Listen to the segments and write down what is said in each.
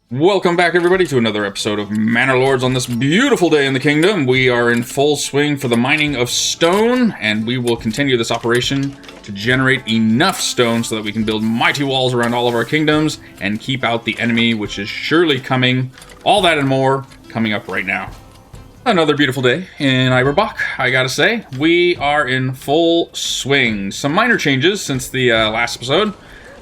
Welcome back, everybody, to another episode of Manor Lords. On this beautiful day in the kingdom, we are in full swing for the mining of stone, and we will continue this operation to generate enough stone so that we can build mighty walls around all of our kingdoms and keep out the enemy, which is surely coming. All that and more coming up right now. Another beautiful day in Iberbach, I gotta say. We are in full swing. Some minor changes since the last episode.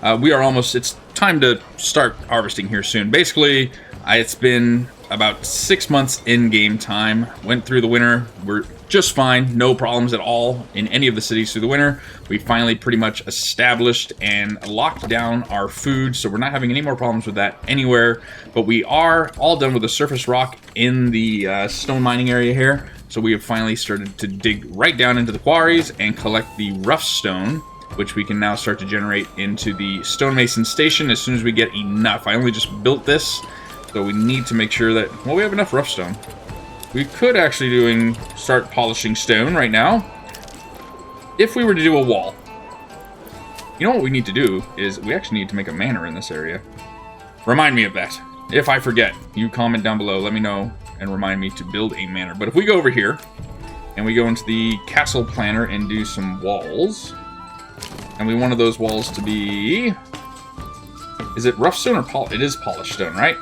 It's time to start harvesting here soon. Basically, it's been about 6 months in game time. Went through the winter. We're just fine. No problems at all in any of the cities through the winter. We finally pretty much established and locked down our food, so we're not having any more problems with that anywhere. But we are all done with the surface rock in the stone mining area here. So we have finally started to dig right down into the quarries and collect the rough stone, which we can now start to generate into the stonemason station as soon as we get enough. I only just built this, so we need to make sure that, well, we have enough rough stone. We could actually start polishing stone right now. If we were to do a wall. You know what we need to do is we actually need to make a manor in this area. Remind me of that. If I forget, you comment down below, let me know, and remind me to build a manor. But if we go over here, and we go into the castle planner and do some walls, and we wanted those walls to be... Is it rough stone or polished? It is polished stone, right?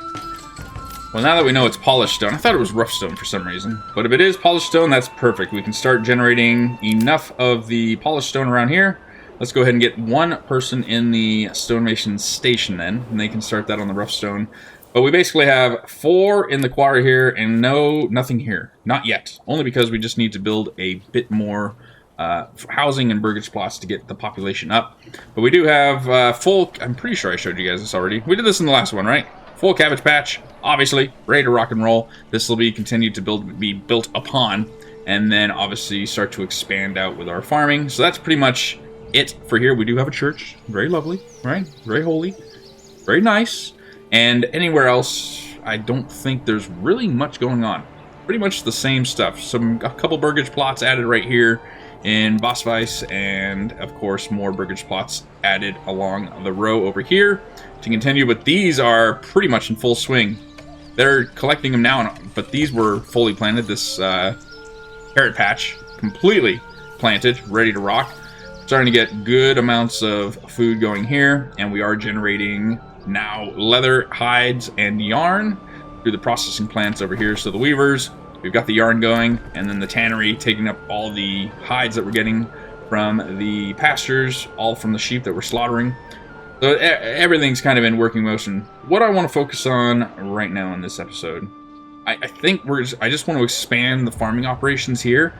Well, now that we know it's polished stone, I thought it was rough stone for some reason. But if it is polished stone, that's perfect. We can start generating enough of the polished stone around here. Let's go ahead and get one person in the stonemason station then, and they can start that on the rough stone. But we basically have 4 in the quarry here and nothing here. Not yet. Only because we just need to build a bit more housing and burgage plots to get the population up. But we do have full... I'm pretty sure I showed you guys this already. We did this in the last one, right? Full cabbage patch, obviously, ready to rock and roll. This will be continued to be built upon, and then obviously start to expand out with our farming. So that's pretty much it for here. We do have a church, very lovely, right? Very holy, very nice. And anywhere else, I don't think there's really much going on. Pretty much the same stuff. A couple burgage plots added right here in Bossweiss, and of course more burgage plots added along the row over here to continue, but these are pretty much in full swing. They're collecting them now, but these were fully planted. This carrot patch, completely planted, ready to rock. Starting to get good amounts of food going here, and we are generating now leather, hides, and yarn through the processing plants over here. So the weavers, we've got the yarn going, and then the tannery taking up all the hides that we're getting from the pastures, all from the sheep that we're slaughtering. So everything's kind of in working motion. What I want to focus on right now in this episode, I think I just want to expand the farming operations here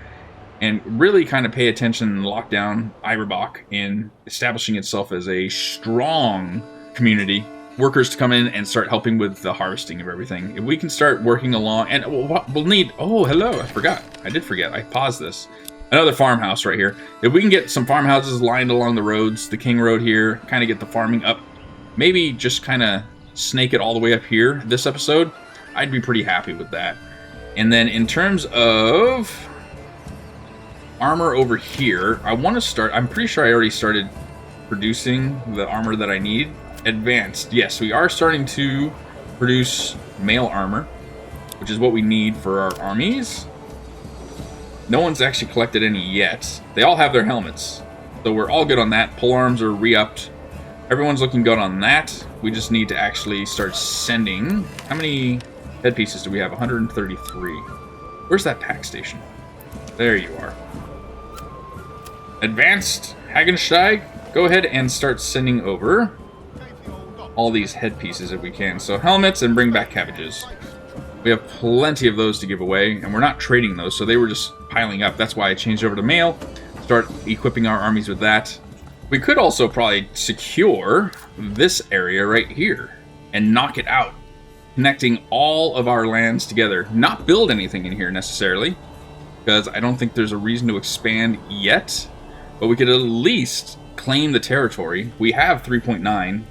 and really kind of pay attention and lock down Iberbach in establishing itself as a strong community. Workers to come in and start helping with the harvesting of everything. If we can start working along, and we'll need... Oh, hello, I forgot. I did forget. I paused this. Another farmhouse right here. If we can get some farmhouses lined along the roads, the King Road here, kind of get the farming up, maybe just kind of snake it all the way up here this episode, I'd be pretty happy with that. And then in terms of armor over here, I want to start... I'm pretty sure I already started producing the armor that I need. Advanced. Yes, we are starting to produce mail armor, which is what we need for our armies. No one's actually collected any yet. They all have their helmets, so we're all good on that. Pole arms are re-upped. Everyone's looking good on that. We just need to actually start sending... How many headpieces do we have? 133. Where's that pack station? There you are. Advanced Hagensteig. Go ahead and start sending over all these headpieces if we can. So helmets and bring back cabbages. We have plenty of those to give away, and we're not trading those, so they were just piling up. That's why I changed over to mail. Start equipping our armies with that. We could also probably secure this area right here and knock it out, connecting all of our lands together. Not build anything in here necessarily, because I don't think there's a reason to expand yet, but we could at least claim the territory. We have 3,900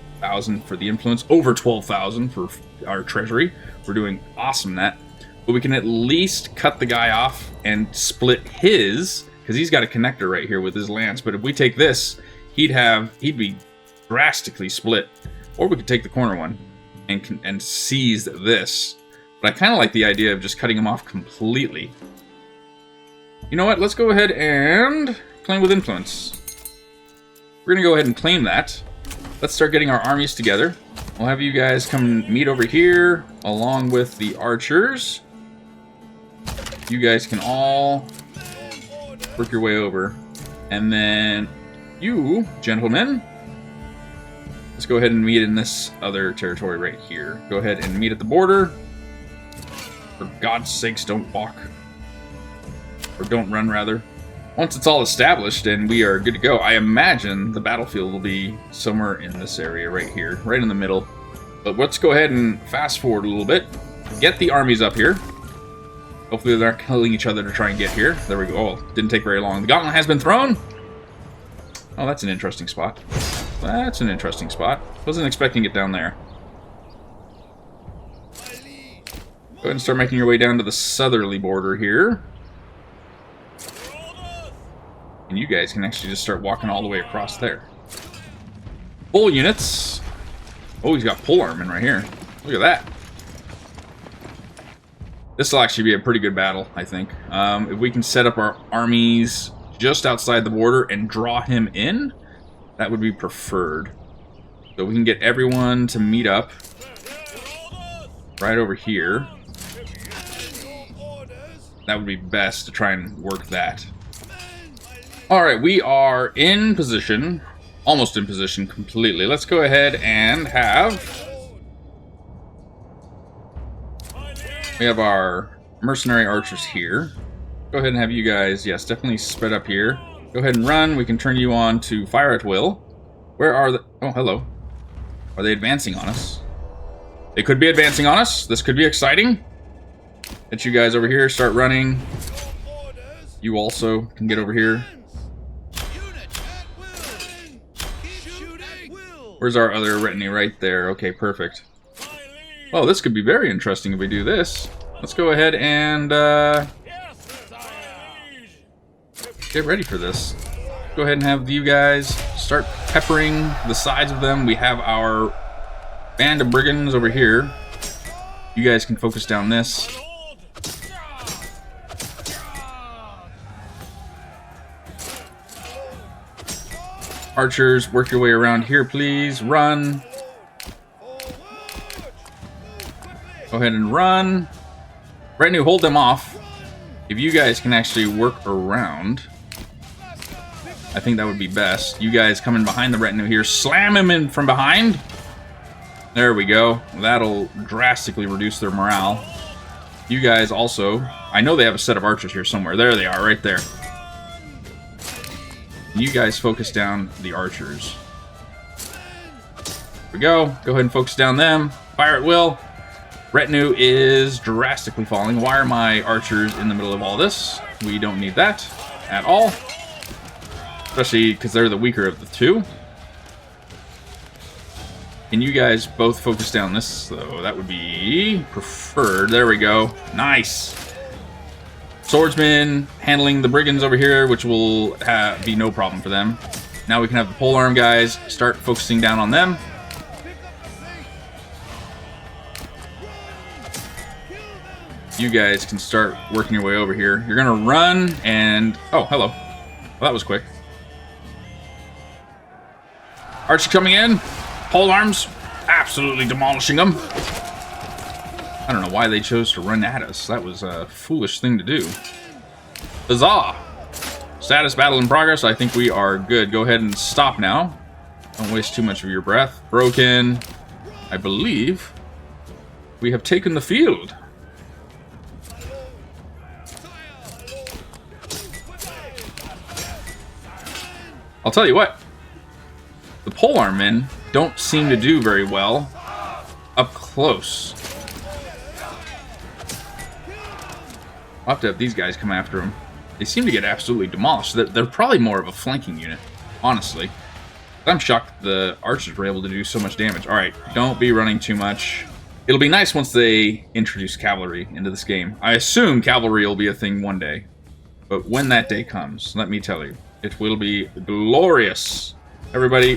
for the influence, over 12,000 for our treasury. We're doing awesome that. But we can at least cut the guy off and split his, because he's got a connector right here with his lance. But if we take this, he'd be drastically split. Or we could take the corner one. and seize this. But I kind of like the idea of just cutting him off completely. You know what? Let's go ahead and claim with influence. We're going to go ahead and claim that. Let's start getting our armies together. We'll have you guys come meet over here along with the archers. You guys can all work your way over. And then you, gentlemen, let's go ahead and meet in this other territory right here. Go ahead and meet at the border. For God's sakes, don't walk. Or don't run, rather. Once it's all established and we are good to go, I imagine the battlefield will be somewhere in this area right here, right in the middle. But let's go ahead and fast forward a little bit. Get the armies up here. Hopefully they're not killing each other to try and get here. There we go. Oh, didn't take very long. The gauntlet has been thrown. Oh, that's an interesting spot. That's an interesting spot. Wasn't expecting it down there. Go ahead and start making your way down to the southerly border here. And you guys can actually just start walking all the way across there. Full units. Oh, he's got polearm right here. Look at that. This will actually be a pretty good battle, I think. If we can set up our armies just outside the border and draw him in, that would be preferred. So we can get everyone to meet up right over here. That would be best to try and work that. Alright, we are in position. Almost in position completely. Let's go ahead and have... We have our mercenary archers here. Go ahead and have you guys, yes, definitely spread up here. Go ahead and run. We can turn you on to fire at will. Where are the... Oh, hello. Are they advancing on us? They could be advancing on us. This could be exciting. Get you guys over here. Start running. You also can get over here. Where's our other retinue? Right there. Okay, perfect. Well, this could be very interesting if we do this. Let's go ahead and get ready for this. Go ahead and have you guys start peppering the sides of them. We have our band of brigands over here. You guys can focus down this. Archers, work your way around here, please. Run. Go ahead and run. Retinue, hold them off. If you guys can actually work around, I think that would be best. You guys come in behind the retinue here. Slam him in from behind. There we go. That'll drastically reduce their morale. You guys also... I know they have a set of archers here somewhere. There they are, right there. You guys focus down the archers. There we go. Go ahead and focus down them. Fire at will. Retinue is drastically falling. Why are my archers in the middle of all this? We don't need that at all. Especially because they're the weaker of the two. Can you guys both focus down this, though? That would be preferred. There we go. Nice. Swordsmen handling the brigands over here, which will be no problem for them. Now we can have the polearm guys start focusing down on them. You guys can start working your way over here. You're gonna run and... Oh, hello. Well, that was quick. Archer coming in. Polearms. Absolutely demolishing them. I don't know why they chose to run at us. That was a foolish thing to do. Huzzah! Status battle in progress. I think we are good. Go ahead and stop now. Don't waste too much of your breath. Broken. I believe we have taken the field. I'll tell you what. The polearm men don't seem to do very well up close. I'll have to have these guys come after them. They seem to get absolutely demolished. They're probably more of a flanking unit, honestly. I'm shocked the archers were able to do so much damage. Alright, don't be running too much. It'll be nice once they introduce cavalry into this game. I assume cavalry will be a thing one day. But when that day comes, let me tell you, it will be glorious. Everybody,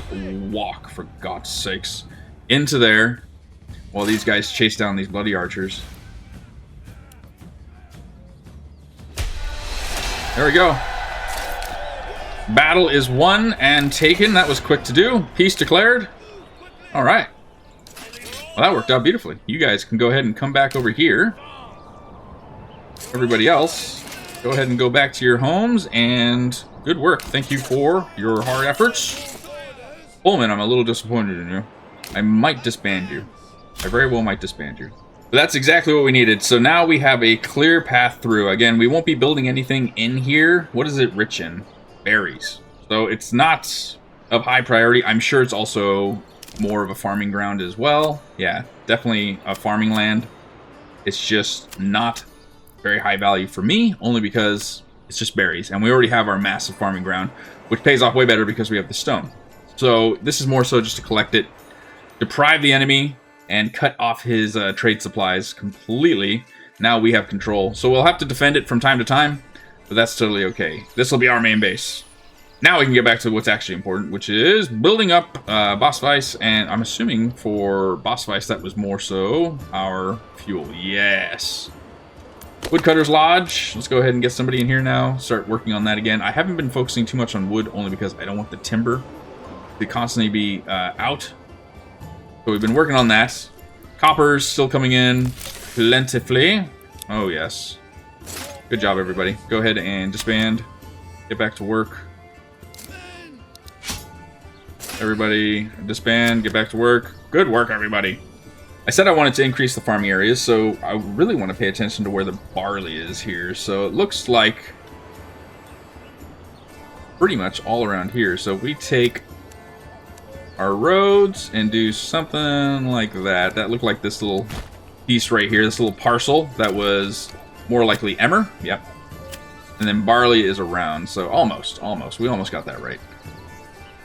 walk, for God's sakes. Into there. while these guys chase down these bloody archers. There we go. Battle is won and taken. That was quick to do. Peace declared. All right. Well, that worked out beautifully. You guys can go ahead and come back over here. Everybody else, go ahead and go back to your homes, and good work. Thank you for your hard efforts. Pullman, I'm a little disappointed in you. I might disband you. I very well might disband you. But that's exactly what we needed. So now we have a clear path through. Again, we won't be building anything in here. What is it rich in? Berries. So it's not of high priority. I'm sure it's also more of a farming ground as well. Yeah, definitely a farming land. It's just not very high value for me, only because it's just berries. And we already have our massive farming ground, which pays off way better because we have the stone. So this is more so just to collect it, deprive the enemy, and cut off his trade supplies completely. Now we have control. So we'll have to defend it from time to time, but that's totally okay. This will be our main base. Now we can get back to what's actually important, which is building up Boss Vice, and I'm assuming for Boss Vice that was more so our fuel. Yes. Woodcutter's Lodge. Let's go ahead and get somebody in here now. Start working on that again. I haven't been focusing too much on wood, only because I don't want the timber to constantly be out. So we've been working on that. Copper's still coming in plentifully. Oh, yes. Good job, everybody. Go ahead and disband. Get back to work. Everybody disband. Get back to work. Good work, everybody. I said I wanted to increase the farming areas, so I really want to pay attention to where the barley is here. So it looks like pretty much all around here. So if we take our roads and do something like that. That looked like this little piece right here, this little parcel that was more likely emmer. Yep. And then barley is around, so almost. We almost got that right.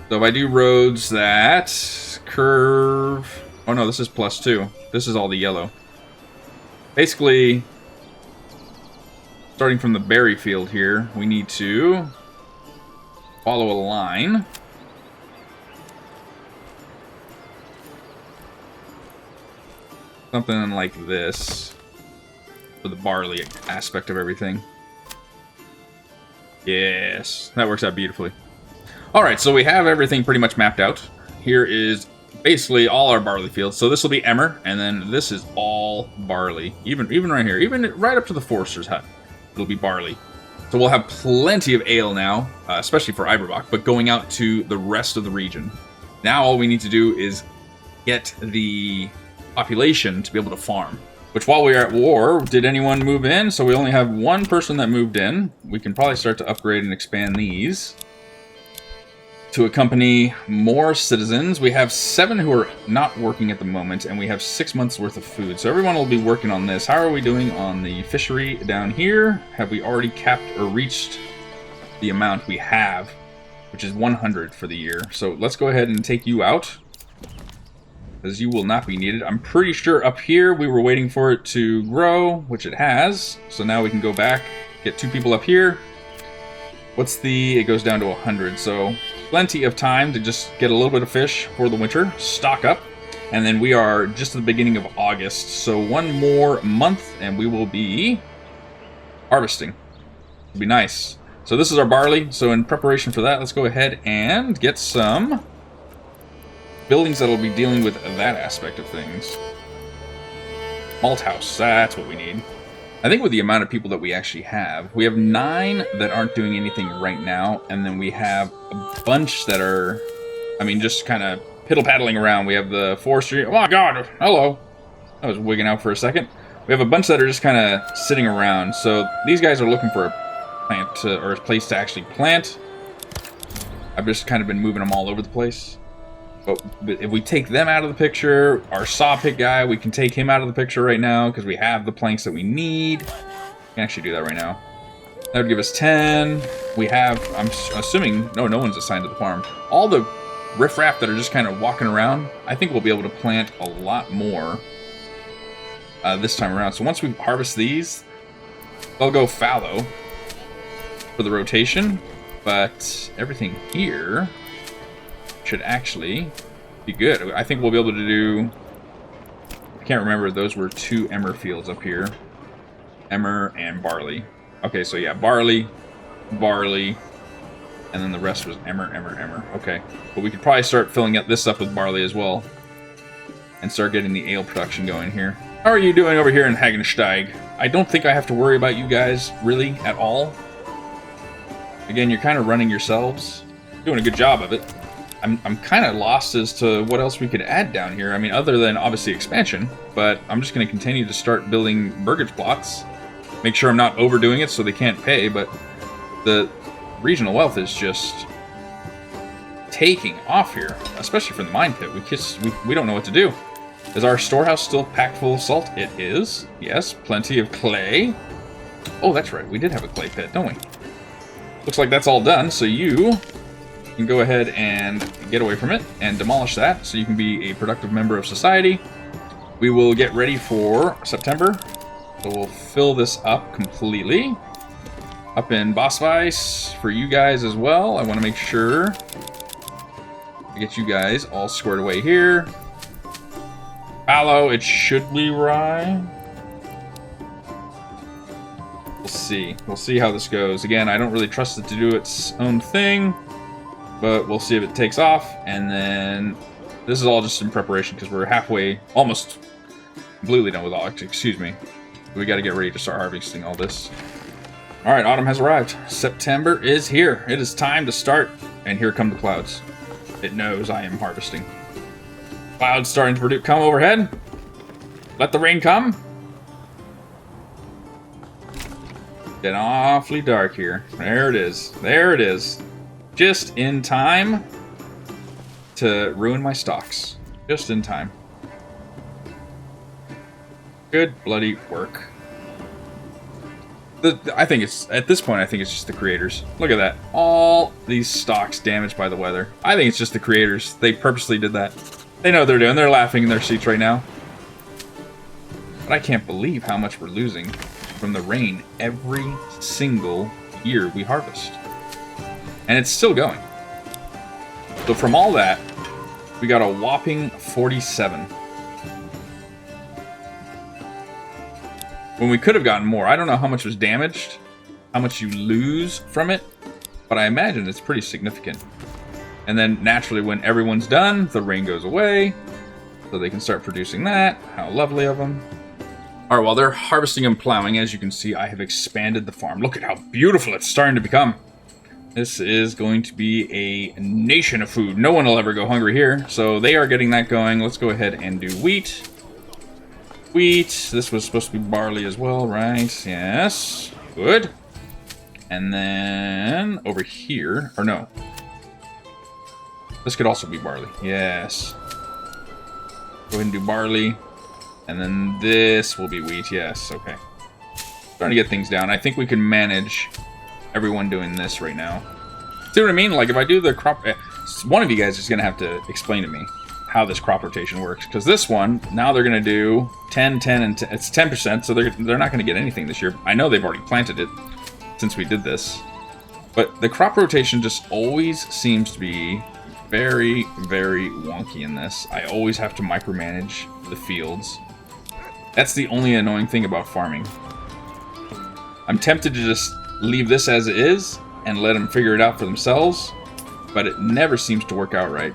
So if I do roads that curve... Oh no, this is +2. This is all the yellow. Basically, starting from the berry field here, we need to follow a line. Something like this for the barley aspect of everything. Yes, that works out beautifully. Alright, so we have everything pretty much mapped out. Here is basically all our barley fields. So this will be emmer, and then this is all barley. Even right here, even right up to the forester's hut, it'll be barley. So we'll have plenty of ale now, especially for Iberbach, but going out to the rest of the region. Now all we need to do is get the population to be able to farm. Which, while we are at war, did anyone move in? So we only have one person that moved in. We can probably start to upgrade and expand these to accompany more citizens. We have 7 who are not working at the moment, and we have 6 months worth of food. So everyone will be working on this. How are we doing on the fishery down here? Have we already capped or reached the amount we have, which is 100 for the year? So let's go ahead and take you out, as you will not be needed. I'm pretty sure up here we were waiting for it to grow, which it has. So now we can go back, get 2 people up here. What's the... It goes down to 100, so plenty of time to just get a little bit of fish for the winter, stock up, and then we are just at the beginning of August, so 1 more month and we will be harvesting. It'll be nice. So this is our barley, so in preparation for that, let's go ahead and get some buildings that will be dealing with that aspect of things. Malt house, that's what we need. I think with the amount of people that we actually have, we have 9 that aren't doing anything right now, and then we have a bunch that are, I mean, just kind of piddle-paddling around. We have the forestry. Oh my god, hello. I was wigging out for a second. We have a bunch that are just kind of sitting around, so these guys are looking for a plant to, or a place to actually plant. I've just kind of been moving them all over the place. But if we take them out of the picture, our saw pick guy, we can take him out of the picture right now because we have the planks that we need. We can actually do that right now. That would give us 10. We have, I'm assuming, no one's assigned to the farm. All the riffraff that are just kind of walking around, I think we'll be able to plant a lot more this time around. So once we harvest these, they'll go fallow for the rotation. But everything here should actually be good. I think we'll be able to do I can't remember. Those were 2 emmer fields up here. Emmer and barley. Okay, so yeah, barley, barley, and then the rest was emmer, emmer, emmer. Okay, but we could probably start filling up this up with barley as well, and start getting the ale production going here. How are you doing over here in Hagensteig? I don't think I have to worry about you guys, really, at all. Again, you're kind of running yourselves. Doing a good job of it. I'm kind of lost as to what else we could add down here. I mean, other than, obviously, expansion. But I'm just going to continue to start building burgage plots. Make sure I'm not overdoing it so they can't pay, but the regional wealth is just taking off here. Especially from the mine pit. We don't know what to do. Is our storehouse still packed full of salt? It is. Yes, plenty of clay. Oh, that's right. We did have a clay pit, don't we? Looks like that's all done, so you can go ahead and get away from it and demolish that so you can be a productive member of society. We will get ready for September. So we'll fill this up completely. Up in Bossweiss for you guys as well. I want to make sure to get you guys all squared away here. Aloe, it should be rye. We'll see. We'll see how this goes. Again, I don't really trust it to do its own thing, but we'll see if it takes off. And then this is all just in preparation because we're halfway, almost completely done with all. Excuse me. We got to get ready to start harvesting all this. All right, autumn has arrived. September is here. It is time to start. And here come the clouds. It knows I am harvesting. Clouds starting to come overhead. Let the rain come. Getting awfully dark here. There it is. There it is. Just in time to ruin my stocks. Just in time. Good bloody work. I think it's, at this point, I think it's just the creators. Look at that. All these stocks damaged by the weather. I think it's just the creators. They purposely did that. They know what they're doing. They're laughing in their seats right now. But I can't believe how much we're losing from the rain every single year we harvest. And it's still going. So from all that, we got a whopping 47. When we could have gotten more. I don't know how much was damaged, how much you lose from it, but I imagine it's pretty significant. And then naturally when everyone's done, the rain goes away, so they can start producing that. How lovely of them. All right, while they're harvesting and plowing, as you can see, I have expanded the farm. Look at how beautiful it's starting to become. This is going to be a nation of food. No one will ever go hungry here, so they are getting that going. Let's go ahead and do wheat. Wheat. This was supposed to be barley as well, right? Yes. Good. And then over here, or no. This could also be barley. Yes. Go ahead and do barley. And then this will be wheat. Yes, okay. Starting to get things down. I think we can manage everyone doing this right now. See what I mean? Like if I do the crop... One of you guys is going to have to explain to me how this crop rotation works. Because this one, now they're going to do 10, 10, and 10. It's 10%, so they're not going to get anything this year. I know they've already planted it since we did this. But the crop rotation just always seems to be very, very wonky in this. I always have to micromanage the fields. That's the only annoying thing about farming. I'm tempted to just leave this as it is and let them figure it out for themselves, but it never seems to work out right.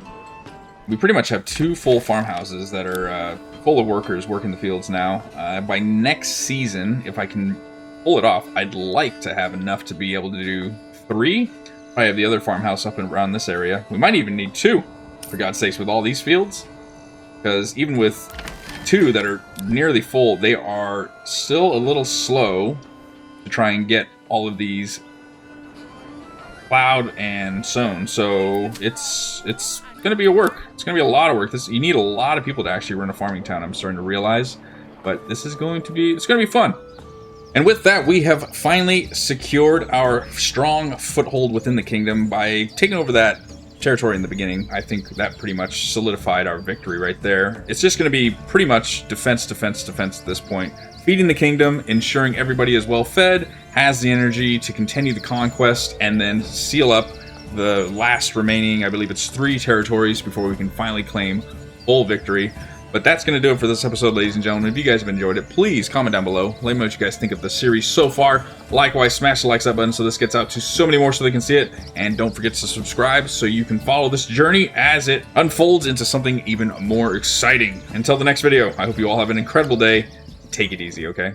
We pretty much have 2 full farmhouses that are full of workers working the fields now. By next season, if I can pull it off, I'd like to have enough to be able to do 3. I have the other farmhouse up and around this area. We might even need 2, for God's sakes, with all these fields. Because even with 2 that are nearly full, they are still a little slow to try and get all of these plowed and sown. So it's going to be a work. It's going to be a lot of work. You need a lot of people to actually run a farming town, I'm starting to realize. But this is going to be, it's going to be fun. And with that, we have finally secured our strong foothold within the kingdom by taking over that territory in the beginning. I think that pretty much solidified our victory right there. It's just going to be pretty much defense, defense, defense at this point. Feeding the kingdom, ensuring everybody is well fed, has the energy to continue the conquest, and then seal up the last remaining, I believe it's 3 territories before we can finally claim full victory. But that's going to do it for this episode, ladies and gentlemen. If you guys have enjoyed it, please comment down below. Let me know what you guys think of the series so far. Likewise, smash the like button so this gets out to so many more so they can see it. And don't forget to subscribe so you can follow this journey as it unfolds into something even more exciting. Until the next video, I hope you all have an incredible day. Take it easy, okay?